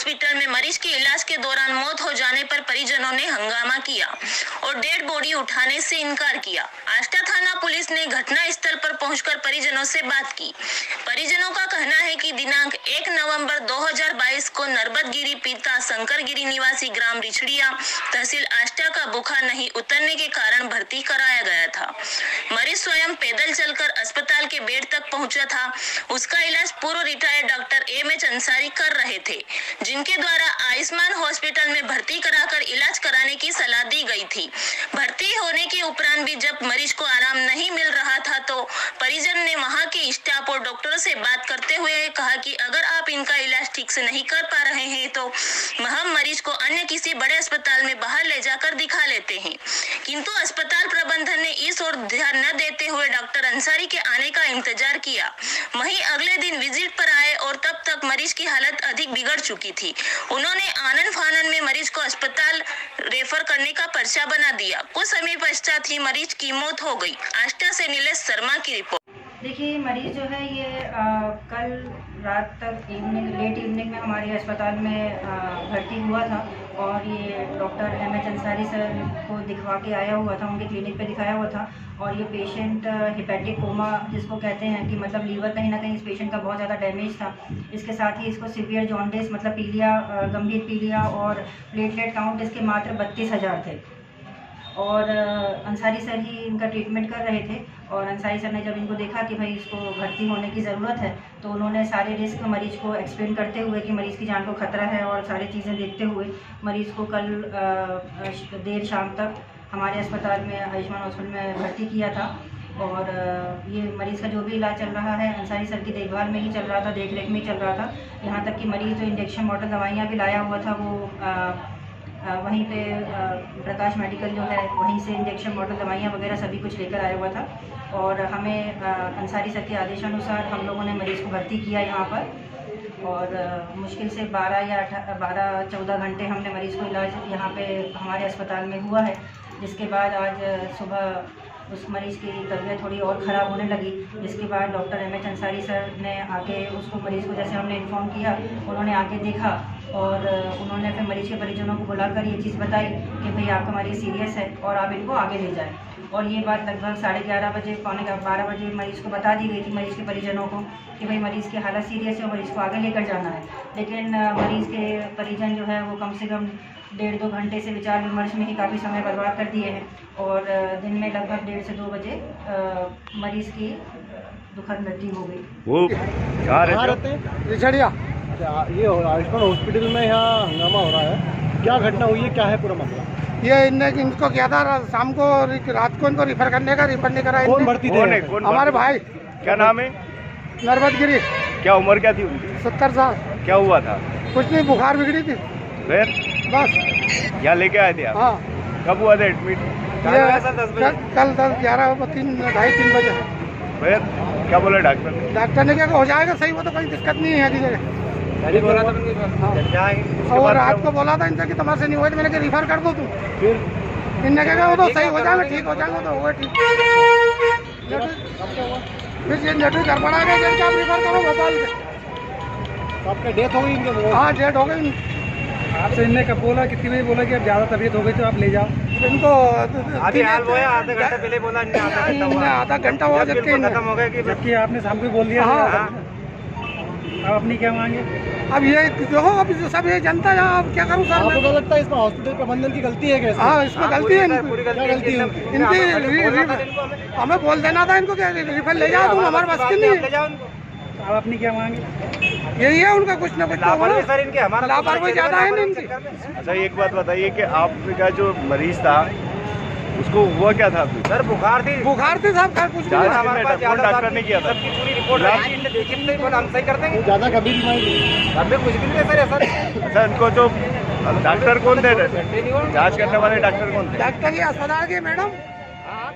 Hospital में मरीज के इलाज के दौरान मौत हो जाने पर परिजनों ने हंगामा किया और डेड बॉडी उठाने से इनकार किया। आष्टा थाना पुलिस ने घटना स्थल पर पहुंचकर परिजनों से बात की। परिजनों का कहना है कि दिनांक 1 नवंबर 2022 को नर्बतगिरी पिता शंकरगिरी निवासी ग्राम रिछड़िया तहसील आष्टा का बुखार नहीं उतरने के कारण भर्ती कराया गया था। मरीज स्वयं पैदल चलकर अस्पताल के बेड तक पहुंचा था। उसका इलाज पूर्व रिटायर्ड डॉक्टर एम.एच. अंसारी कर रहे थे, जिनके द्वारा आयुष्मान हॉस्पिटल में भर्ती कराकर इलाज कराने की सलाह दी गई थी। भर्ती होने के उपरांत भी जब मरीज को आराम नहीं मिल रहा था तो परिजन ने वहां के स्टाफ और डॉक्टरों से बात करते हुए कहा कि अगर आप इनका इलाज ठीक से नहीं कर पा रहे हैं तो हम मरीज को अन्य किसी बड़े अस्पताल में बाहर ले जाकर दिखा लेते हैं। किंतु अस्पताल प्रबंधन ने इस ओर ध्यान न देते हुए डॉक्टर अंसारी के आने का इंतजार किया। वहीं अगले दिन विजिट पर आए और तब तक मरीज की हालत अधिक बिगड़ चुकी थी। उन्होंने आनन फानन में मरीज को अस्पताल रेफर करने का पर्चा बना दिया। कुछ समय पश्चात ही मरीज की मौत हो गई। आष्टा से नीलेश शर्मा की रिपोर्ट। देखिए, मरीज जो है ये कल रात तक लेट इवनिंग में हमारे अस्पताल में भर्ती हुआ था और ये डॉक्टर एम.एच. अंसारी सर को दिखवा के आया हुआ था, उनके क्लिनिक पे दिखाया हुआ था। और ये पेशेंट हेपेटिक कोमा जिसको कहते हैं कि मतलब लीवर कहीं ना कहीं इस पेशेंट का बहुत ज़्यादा डैमेज था। इसके साथ ही इसको सीवियर जॉन्डिस मतलब पीलिया, गंभीर पीलिया और प्लेटलेट काउंट इसके मात्र 32,000 थे। और अंसारी सर ही इनका ट्रीटमेंट कर रहे थे और अंसारी सर ने जब इनको देखा कि भाई इसको भर्ती होने की ज़रूरत है तो उन्होंने सारे रिस्क मरीज को एक्सप्लेन करते हुए कि मरीज़ की जान को खतरा है और सारी चीज़ें देखते हुए मरीज़ को कल देर शाम तक हमारे अस्पताल में आयुष्मान हॉस्पिटल में भर्ती किया था। और ये मरीज़ का जो भी इलाज चल रहा है अंसारी सर की देखभाल में ही चल रहा था, देख रेख में ही चल रहा था। यहाँ तक कि मरीज़ जो इंजेक्शन मॉडल दवाइयाँ भी लाया हुआ था वो वहीं पे प्रकाश मेडिकल जो है वहीं से इंजेक्शन मॉडल दवाइयाँ वगैरह सभी कुछ लेकर आया हुआ था। और हमें अंसारी सर के आदेशानुसार हम लोगों ने मरीज़ को भर्ती किया यहाँ पर और मुश्किल से 12-14 घंटे हमने मरीज़ को इलाज यहाँ पे हमारे अस्पताल में हुआ है। जिसके बाद आज सुबह उस मरीज़ की तबीयत थोड़ी और ख़राब होने लगी, जिसके बाद डॉक्टर एम.एच. अंसारी सर ने आके उसको मरीज़ को जैसे हमने इन्फॉर्म किया उन्होंने आके देखा और उन्होंने फिर मरीज़ के परिजनों को बुलाकर ये चीज़ बताई कि भाई आपका मरीज़ सीरियस है और आप इनको आगे ले जाएं। और ये बात लगभग 11:30 बजे, पौने 12 बजे मरीज़ को बता दी गई थी, मरीज़ के परिजनों को, कि भाई मरीज़ की हालत सीरियस है और मरीज़ को आगे लेकर जाना है। लेकिन मरीज़ के परिजन जो है वो कम से कम 1.5-2 घंटे से विचार विमर्श में ही काफ़ी समय बर्बाद कर दिए हैं और दिन में लगभग 1:30 से 2 बजे मरीज़ की दुखद मृत्यु हो गई। वो कहाँ रहते हैं? रिछड़िया। ये आयुष्मान हॉस्पिटल में यहाँ हंगामा हो रहा है, क्या घटना हुई है, क्या है पूरा मामला? ये इनको किया था शाम को, रात को इनको रिफर करने का, रिफर नहीं करा। कौन भर्ती थे? हमारे भाई। क्या नाम है? नर्बतगिरी। क्या उम्र क्या थी उनकी? 70 साल। क्या हुआ था? कुछ नहीं, बुखार बिगड़ी थी फिर बस। यहाँ लेके आए थे आप? हाँ। कब हुआ था एडमिट? कल 2:30-3 बजे। फिर क्या बोला डॉक्टर? डॉक्टर ने क्या हो जाएगा सही, वो तो कोई दिक्कत नहीं है जगह। बोला था और रात को बोला था इनसे कि तुम्हारे से नहीं हुआ, तो मैंने रिफर कर दो तुम। फिर इनने क्या वो तो सही हो जाएगा, ठीक हो जाएगा, तो होगा ठीक। फिर ये नेटरी गड़बड़ा गया, जब आप रिफर करो भोपाल के। आपका डेथ हो गई इनके? हाँ, डेथ हो गई। आपसे इनने कब बोला, कितनी बजे बोला कि अब ज़्यादा तबीयत हो गई तो आप ले जाओ? इनको आधे घंटे पहले बोला, आधा घंटा हुआ जबकि आपने शाम को बोल दिया। हाँ। अब अपनी क्या मांगे? अब ये देखो, अब सब ये जनता है, अब क्या करूँ सर? आपको तो लगता है इसमें हॉस्पिटल प्रबंधन की गलती है? कैसे? हाँ, इसमें गलती है। क्या गलती है इनकी हमें बोल देना था इनको कि रिफर ले जाओ तुम, हमारे बस की नहीं। अब अपनी क्या मांगे? यही है उनका, कुछ ना कुछ लापरवाही ज़्यादा है इनकी। अच्छा, एक बात बताइए कि आपका जो मरीज था उसको हुआ क्या था? सर बुखार थी साहब, कुछ डॉक्टर ने किया था? सबकी पूरी रिपोर्ट देखी, हम सही कर देंगे। ज़्यादा गंभीर बीमारी हमें कुछ भी नहीं सर। अच्छा, इनको जो डॉक्टर कौन थे, जांच करने वाले डॉक्टर कौन थे? डॉक्टर ये अस्पताल के मैडम। हाँ,